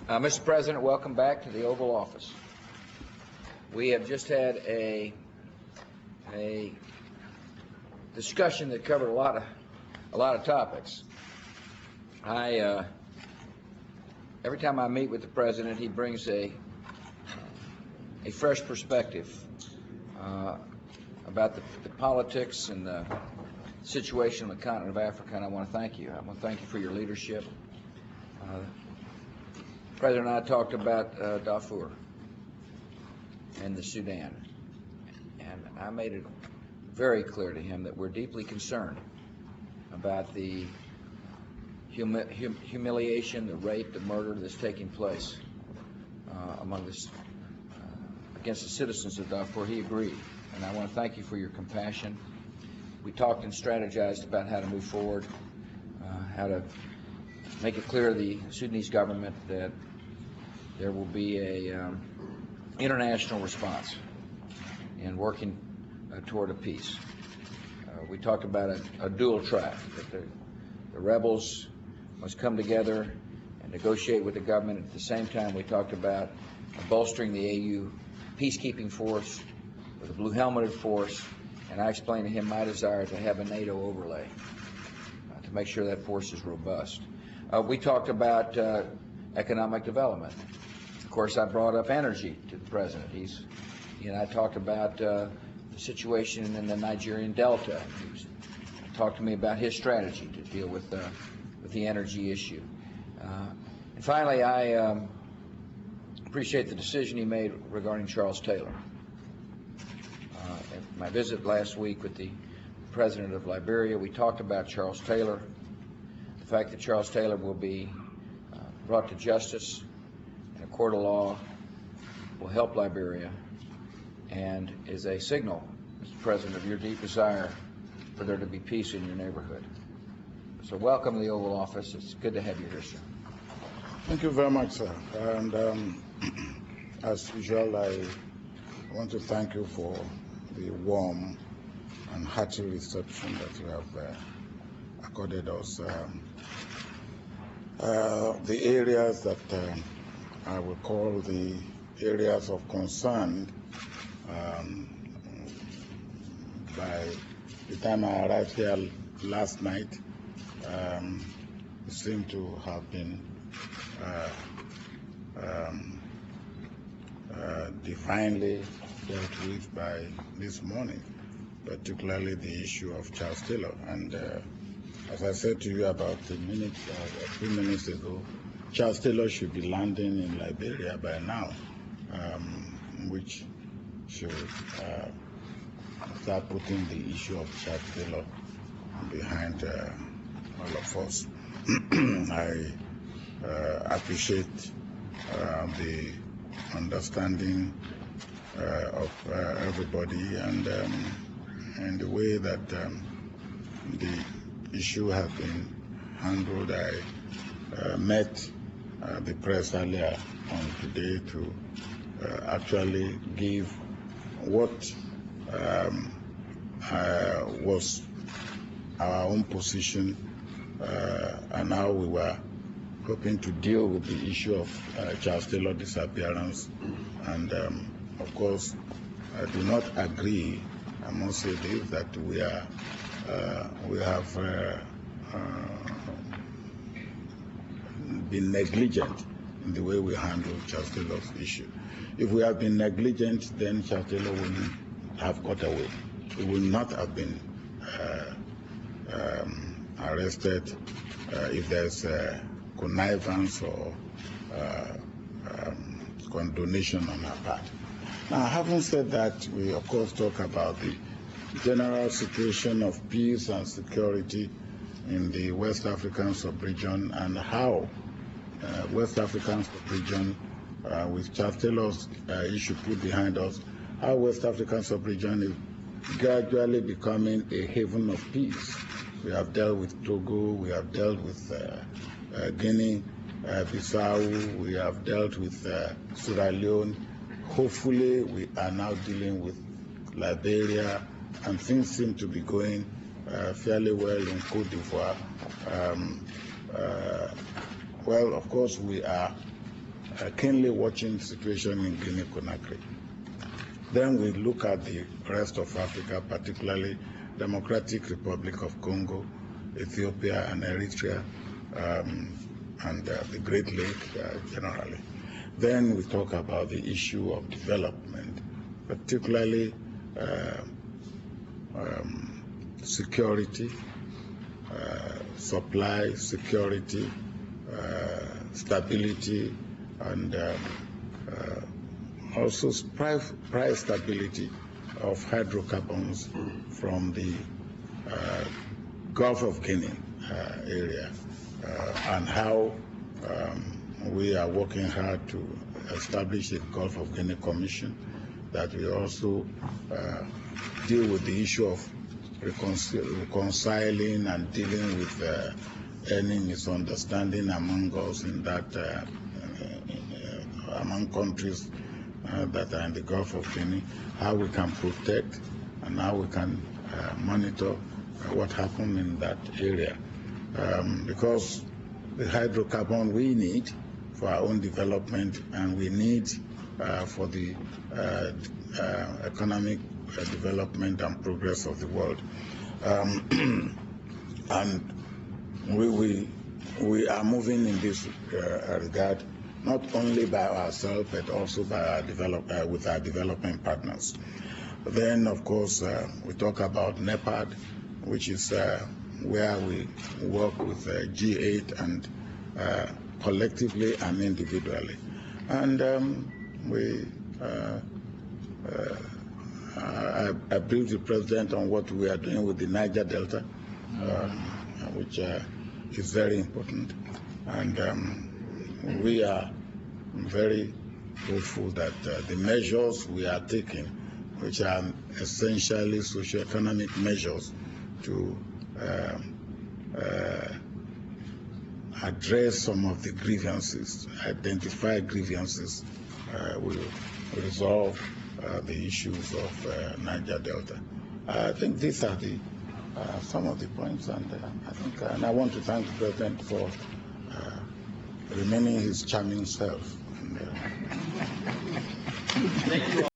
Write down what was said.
Mr. President, welcome back to the Oval Office. We have just had a discussion that covered a lot of topics. Every time I meet with the President, he brings a fresh perspective about the politics and the situation on the continent of Africa, and I want to thank you. I want to thank you for your leadership. The President and I talked about Darfur and the Sudan, and I made it very clear to him that we're deeply concerned about the humiliation, the rape, the murder that's taking place against the citizens of Darfur. He agreed, and I want to thank you for your compassion. We talked and strategized about how to move forward, how to make it clear to the Sudanese government that there will be a international response in working toward a peace. We talked about a dual track, that the rebels must come together and negotiate with the government. At the same time, we talked about bolstering the AU peacekeeping force with a blue-helmeted force, and I explained to him my desire to have a NATO overlay to make sure that force is robust. We talked about economic development. Of course, I brought up energy to the President. He and I talked about the situation in the Nigerian Delta. He talked to me about his strategy to deal with the energy issue. And finally, I appreciate the decision he made regarding Charles Taylor. At my visit last week with the President of Liberia, we talked about Charles Taylor, the fact that Charles Taylor will be brought to justice in a court of law, will help Liberia, and is a signal, Mr. President, of your deep desire for there to be peace in your neighborhood. So welcome to the Oval Office. It's good to have you here, sir. Thank you very much, sir. And as usual, I want to thank you for the warm and hearty reception that you have accorded us. The areas that I will call the areas of concern, by the time I arrived here last night, seem to have been divinely dealt with by this morning, particularly the issue of Charles Taylor. And as I said to you about a few minutes ago, Charles Taylor should be landing in Liberia by now, which should start putting the issue of Charles Taylor behind all of us. I appreciate the understanding of everybody and the way that the issue has been handled. I met the press earlier on today to actually give what was our own position and how we were hoping to deal with the issue of Charles Taylor disappearance. And of course, I do not agree, I must say this, that we have been negligent in the way we handle Charles Taylor's issue. If we have been negligent, then Charles Taylor wouldn't have got away. He would not have been arrested if there's connivance or condonation on our part. Now, having said that, we of course talk about the general situation of peace and security in the West African sub-region and how West African sub-region, with Charles Taylor's issue put behind us, how West African sub-region is gradually becoming a haven of peace. We have dealt with Togo, we have dealt with Guinea, Bissau, we have dealt with Sierra Leone. Hopefully, we are now dealing with Liberia, and things seem to be going fairly well in Cote d'Ivoire. Well, of course, we are keenly watching the situation in Guinea-Conakry. Then we look at the rest of Africa, particularly Democratic Republic of Congo, Ethiopia and Eritrea, and the Great Lake generally. Then we talk about the issue of development, particularly security, supply security, stability, and also price stability of hydrocarbons from the Gulf of Guinea area, and how we are working hard to establish a Gulf of Guinea Commission that will also deal with the issue of reconciling and dealing with any misunderstanding among us in that among countries that are in the Gulf of Guinea, how we can protect and how we can monitor what happened in that area. Because the hydrocarbon we need for our own development, and we need for the economic development and progress of the world. And we are moving in this regard, not only by ourselves, but also by our with our development partners. Then, of course, we talk about NEPAD, which is where we work with G8 and collectively and individually. And I briefed the President on what we are doing with the Niger Delta, which is very important. And we are very hopeful that the measures we are taking, which are essentially socio-economic measures to address some of the grievances, identify grievances, will resolve the issues of Niger Delta. I think these are the some of the points, and I think, and I want to thank the President for remaining his charming self. Thank you all.